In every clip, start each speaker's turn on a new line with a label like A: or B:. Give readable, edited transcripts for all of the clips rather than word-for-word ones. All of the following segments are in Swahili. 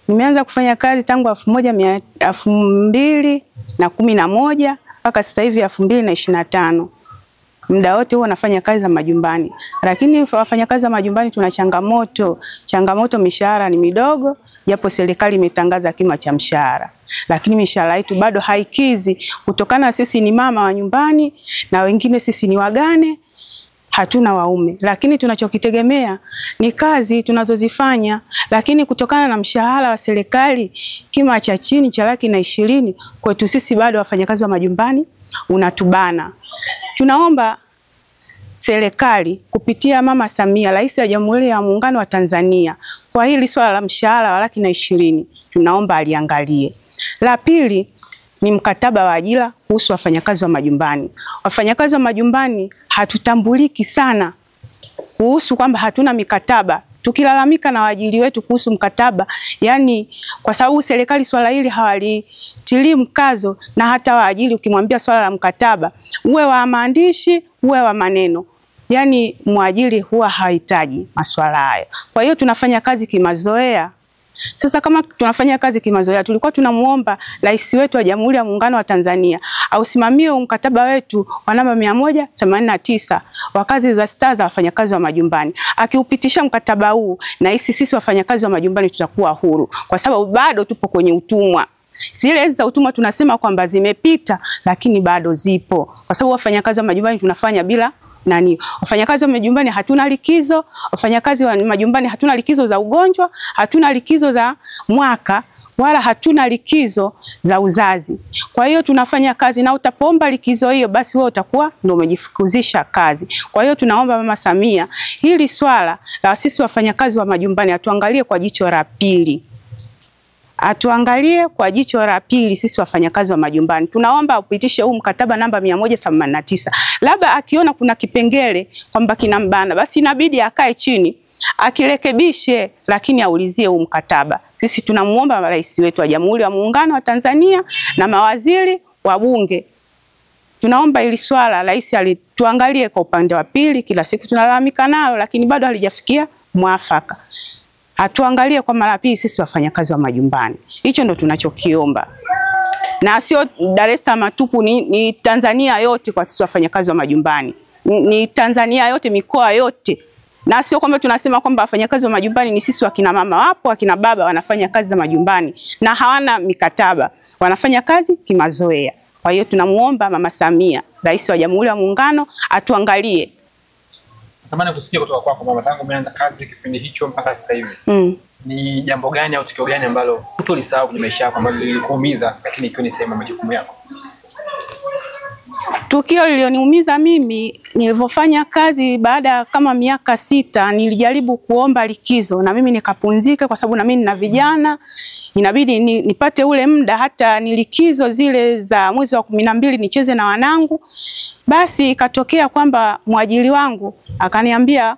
A: Nimeanza kufanya kazi tangu 2011 mpaka sasa hivi 2025. Muda wote huo nafanya kazi za majumbani. Lakini wafanyakazi wa majumbani tuna changamoto. Changamoto, mishahara ni midogo, japo serikali imetangaza kima cha mshahara. Lakini mishahara yetu bado haikizi kutokana sisi ni mama wa nyumbani na wengine sisi ni wagane, hatuna waume. Lakini tunachokitegemea ni kazi tunazozifanya, lakini kutokana na mshahara wa serikali kima cha chini cha 120,000 kwetu sisi bado wafanyakazi wa majumbani unatubana. Tunaomba serikali kupitia Mama Samia, Rais wa Jamhuri ya Muungano wa Tanzania, kwa hili swala la mshahara wa 120,000 tunaomba aliangalie. La pili ni mkataba wa ajira kuhusu wafanyakazi wa majumbani. Wafanyakazi wa majumbani hatutambuliki sana kuhusu kwamba hatuna mikataba. Tukilalamika na waajiri wetu kuhusu mkataba, yani kwa sababu serikali swala hili hawalitilii mkazo, na hata waajiri ukimwambia swala la mkataba, uwe wa maandishi, uwe wa maneno, yani mwajiri huwa hahitaji maswala hayo. Kwa hiyo tunafanya kazi kimazoea. Sasa kama tunafanya kazi kimazoea, tulikuwa tunamuomba Rais wetu wa Jamhuri ya Muungano wa Tanzania ausimamie mkataba wetu wa namba 189 wa kazi za staa za wafanyakazi wa majumbani. Akiupitisha mkataba huu, na sisi wafanyakazi wa majumbani tutakuwa huru, kwa sababu bado tupo kwenye utumwa. Zile za utumwa tunasema kwamba zimepita, lakini bado zipo, kwa sababu wafanyakazi wa majumbani tunafanya bila wafanyakazi wa majumbani hatuna likizo, wafanyakazi wa majumbani hatuna likizo za ugonjwa, hatuna likizo za mwaka, wala hatuna likizo za uzazi. Kwa hiyo tunafanya kazi, na utapoomba likizo hiyo basi wewe utakuwa ndio umejifukuzisha kazi. Kwa hiyo tunaomba Mama Samia hili swala la sisi wafanyakazi wa majumbani atuangalie kwa jicho la pili. Atuangalie kwa jicho la pili sisi wafanyakazi wa majumbani. Tunaomba upitishe huu mkataba namba 189. Labda akiona kuna kipengele kwamba kinambana, basi inabidi akae chini akirekebishe, lakini aulizie huu mkataba. Sisi tunamuomba Rais wetu wa Jamhuri ya Muungano wa Tanzania na mawaziri wa bunge. Tunaomba ili swala Rais alituangalie kwa upande wa pili. Kila siku tunalalamika nalo, lakini bado halijafikia mwafaka. Atuangalie kwa mara pili sisi wafanyakazi wa majumbani. Hicho ndo tunachokiomba. Na sio Dar es Salaam tupu, ni Tanzania yote kwa sisi wafanyakazi wa majumbani. Ni Tanzania yote, mikoa yote. Na sio kwamba tunasema kwamba wafanyakazi wa majumbani ni sisi wakina mama. Wapo wakina baba wanafanya kazi za majumbani na hawana mikataba. Wanafanya kazi kimazoea. Kwa hiyo tunamuomba Mama Samia, Rais wa Jamhuri ya Muungano, atuangalie.
B: Natamani kusikia kutoka kwako mama, tangu umeanza kazi kipindi hicho mpaka sasa hivi. Ni jambo gani au tukio gani ambalo hutolisahau kwenye maisha yako ambalo lilikuumiza lakini ikiwa ni sehemu ya majukumu yako?
A: Tukio lilioniumiza mimi nilivyofanya kazi baada kama miaka 6, nilijaribu kuomba likizo na mimi nikapunzika, kwa sababu na mimi nina vijana, inabidi nipate ule muda hata nilikizo zile za mwezi wa 12 nicheze na wanangu. Basi ikatokea kwamba mwajiri wangu akaniambia,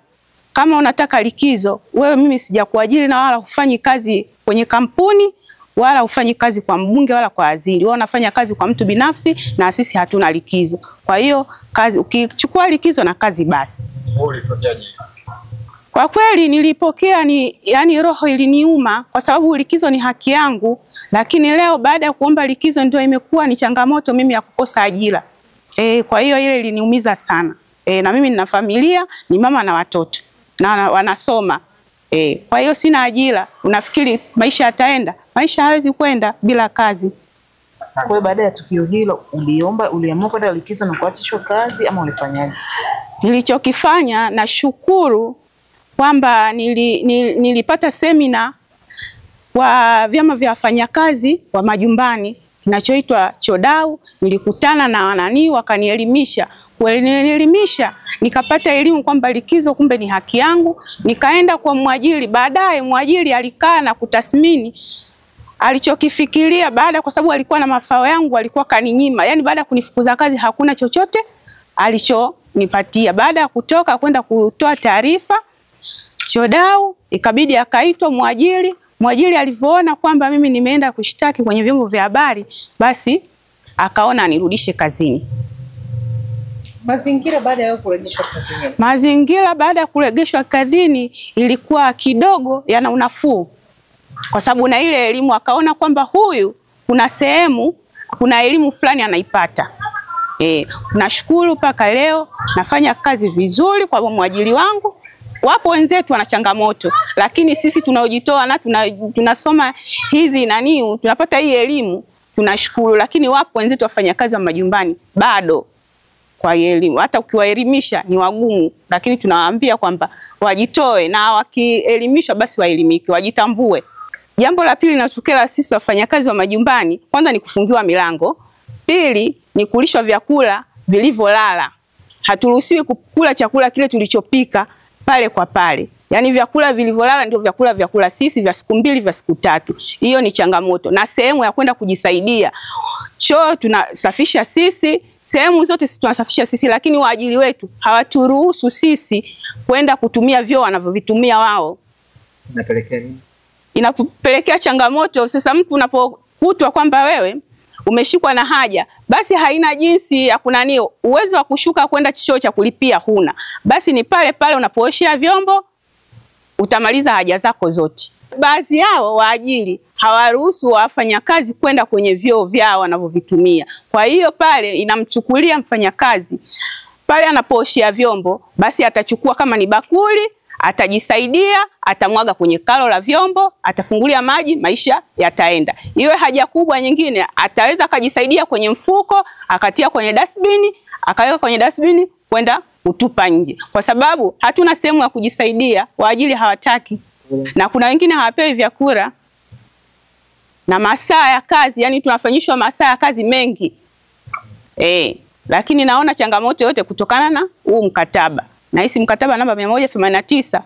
A: kama unataka likizo, wewe mimi sijakuajiri na wala hufanyi kazi kwenye kampuni, wala hufanyi kazi kwa mbunge wala kwa waziri. Wewe unafanya kazi kwa mtu binafsi na sisi hatuna likizo. Kwa hiyo kazi ukichukua likizo na kazi basi.
B: Ulipokeaje?
A: Kwa kweli nilipokea yani roho iliniuma, kwa sababu likizo ni haki yangu, lakini leo baada ya kuomba likizo ndio imekuwa ni changamoto mimi ya kukosa ajira. Kwa hiyo ile iliniumiza sana. Na mimi nina familia, ni mama na watoto na wanasoma. Kwa hiyo sina ajira. Unafikiri maisha yataenda? Maisha hawezi kwenda bila kazi.
C: Kwa hiyo baada ya tukio hilo uliamua kwenda likizo na kuachishwa kazi ama ulifanyaje?
A: Nilichokifanya, na shukuru kwamba nilipata semina kwa vyama vya wafanyakazi wa majumbani kinachoitwa Chodau. Nilikutana na wanani wakanielimisha. Kuelimisha nikapata elimu kwamba likizo kumbe ni haki yangu. Nikaenda kwa mwajiri. Baadaye mwajiri alikaa na kutathmini alichokifikiria, kwa sababu alikuwa na mafao yangu, alikuwa kaninyima. Yani baada ya kunifukuza kazi hakuna chochote alichonipatia. Baada ya kutoka kwenda kutoa taarifa Chodau, ikabidi akaitwa mwajiri. Mwajiri alivyoona kwamba mimi nimeenda kushtaki kwenye vyombo vya habari, basi akaona anirudishe kazini.
C: Mazingira baada ya kurejeshwa kazini?
A: Mazingira baada ya kurejeshwa kazini ilikuwa kidogo yana unafuu. kwa sababu na ile elimu akaona kwamba huyu kuna sehemu, kuna elimu fulani anaipata. Nashukuru mpaka leo nafanya kazi vizuri kwa mwajiri wangu. Wapo wenzetu wana changamoto, lakini sisi tunaojitoa na tunasoma hizi tunapata hii elimu, tunashukuru. Lakini wapo wenzetu wafanya kazi wa majumbani bado kwa elimu, hata ukiwaelimisha ni wagumu, lakini tunawaambia kwamba wajitoe, na wakielimishwa basi waelimike, wajitambue. Jambo la pili linatokea sisi wafanyakazi wa majumbani, kwanza ni kufungiwa milango, pili ni kulishwa vyakula vilivyolala. Haturuhusiwi kukula chakula kile tulichopika pale kwa pale. Yaani vyakula vilivyolala ndio vyakula sisi vya siku 2 vya siku 3. Hiyo ni changamoto. Na sehemu ya kwenda kujisaidia, choo tunasafisha sisi, sehemu zote sisi tunasafisha sisi, lakini waajiri wetu hawaturuhusu sisi kwenda kutumia vyoo wanavyovitumia wao.
B: Inapelekea nini?
A: Inapelekea changamoto. Sasa mtu unapokutwa kwamba wewe umeshikwa na haja, basi haina jinsi ya uwezo wa kushuka kwenda choo cha kulipia huna. Basi ni pale pale unapooshea vyombo utamaliza haja zako zote. Baadhi yao waajiri hawaruhusu wafanyakazi kwenda kwenye vyoo vyao wanavyovitumia. Kwa hiyo pale inamchukulia mfanyakazi pale anapooshea vyombo, basi atachukua kama ni bakuli, atajisaidia, atamwaga kwenye kalo la vyombo, atafungulia maji, maisha yataenda. Iwe haja kubwa nyingine, ataweza kujisaidia kwenye mfuko, akatia kwenye dustbin, akaweka kwenye dustbin kwenda kutupa nje. Kwa sababu hatuna sehemu ya kujisaidia, waajiri hawataki. Na kuna wengine hawapewi vyakula. Na masaa ya kazi, yani tunafanyishwa masaa ya kazi mengi. Lakini naona changamoto yote kutokana na huu mkataba. Na hisi mkataba namba 189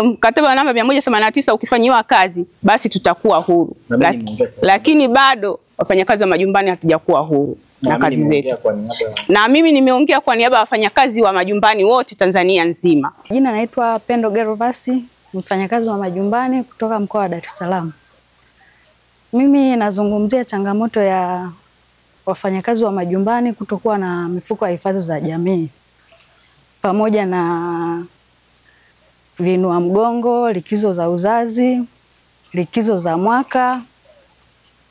A: mkataba namba 189 ukifanyiwa kazi basi tutakuwa huru. Lakini bado wafanyakazi wa majumbani hatujakuwa huru na kazi zetu. Na mimi nimeongea kwa niaba ya wafanyakazi wa majumbani wote Tanzania nzima.
D: Jina naitwa Pendo Gervasi, mfanyakazi wa majumbani kutoka mkoa wa Dar es Salaam. Mimi nazungumzia changamoto ya wafanyakazi wa majumbani kutokuwa na mifuko ya hifadhi za jamii, pamoja na vinua mgongo, likizo za uzazi, likizo za mwaka,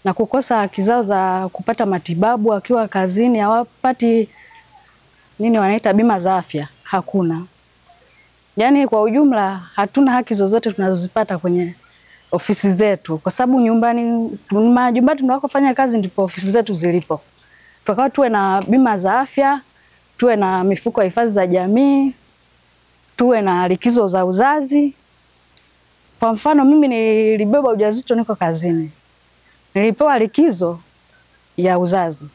D: na kukosa haki zao za kupata matibabu akiwa kazini. Hawapati wanaita bima za afya, hakuna. Yaani kwa ujumla hatuna haki zozote tunazozipata kwenye ofisi zetu, kwa sababu majumbani tunakofanya kazi ndipo ofisi zetu zilipo. Tukao tuwe na bima za afya, tuwe na mifuko ya hifadhi za jamii, tuwe na likizo za uzazi. Kwa mfano mimi nilibeba ujauzito niko kazini, nilipewa likizo ya uzazi,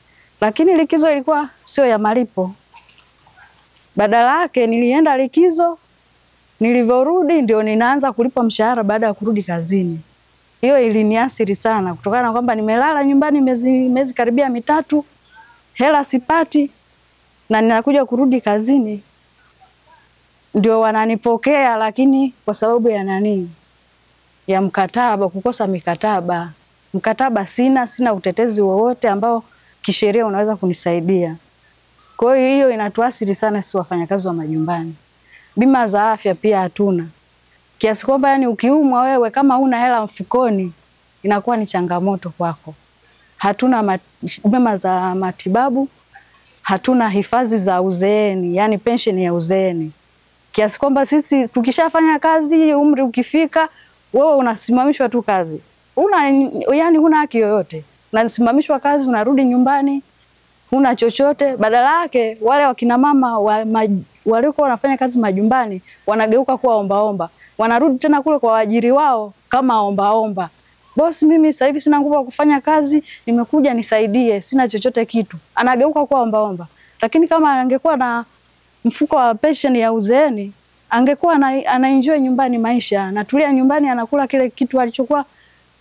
D: lakini likizo ilikuwa sio ya malipo. Badala yake nilienda likizo, nilivyorudi ndio ninaanza kulipa mshahara baada ya kurudi kazini. Hiyo iliniathiri sana kutokana na kwamba nimelala nyumbani miezi karibia 3, hela sipati, na ninakuja kurudi kazini ndio wananipokea, lakini kwa sababu ya mkataba, kukosa mkataba sina utetezi wowote ambao kisheria unaweza kunisaidia. Kwa hiyo inatuathiri sana sisi wafanyakazi wa majumbani. Bima za afya pia hatuna. Kiasi kwamba ukiumwa wewe kama huna hela mfukoni inakuwa ni changamoto kwako. Hatuna bima za matibabu, hatuna hifadhi za uzeeni, yani pension ya uzeeni. Kiasi kwamba sisi tukishafanya kazi, umri ukifika, wewe unasimamishwa tu kazi. Huna haki yoyote. Unasimamishwa kazi, unarudi nyumbani, huna chochote. Badala yake wale wakina mama walikuwa wanafanya kazi majumbani wanageuka kuwa ombaomba. Wanarudi tena kule kwa waajiri wao kama ombaomba. Bosi, mimi sasa hivi sina nguvu ya kufanya kazi, nimekuja nisaidie, sina chochote kitu. Anageuka kuwa ombaomba. Lakini kama angekuwa na mfuko wa pension ya uzeeni, angekuwa anaenjoy nyumbani maisha, anatulia nyumbani, anakula kile kitu alichokuwa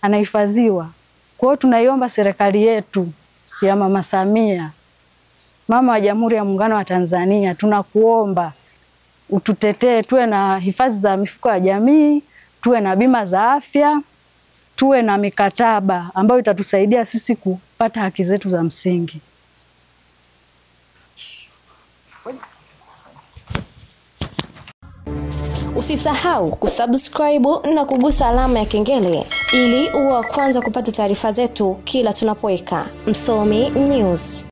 D: anahifadhiwa. Kwa hiyo tunaiomba serikali yetu ya Mama Samia, Mama wa Jamhuri ya Muungano wa Tanzania, tunakuomba ututetee, tuwe na hifadhi za mifuko ya jamii, tuwe na bima za afya, tuwe na mikataba ambayo itatusaidia sisi kupata haki zetu za msingi.
E: Usisahau kusubscribe na kugusa alama ya kengele ili uwe wa kwanza kupata taarifa zetu kila tunapoweka Msomi News.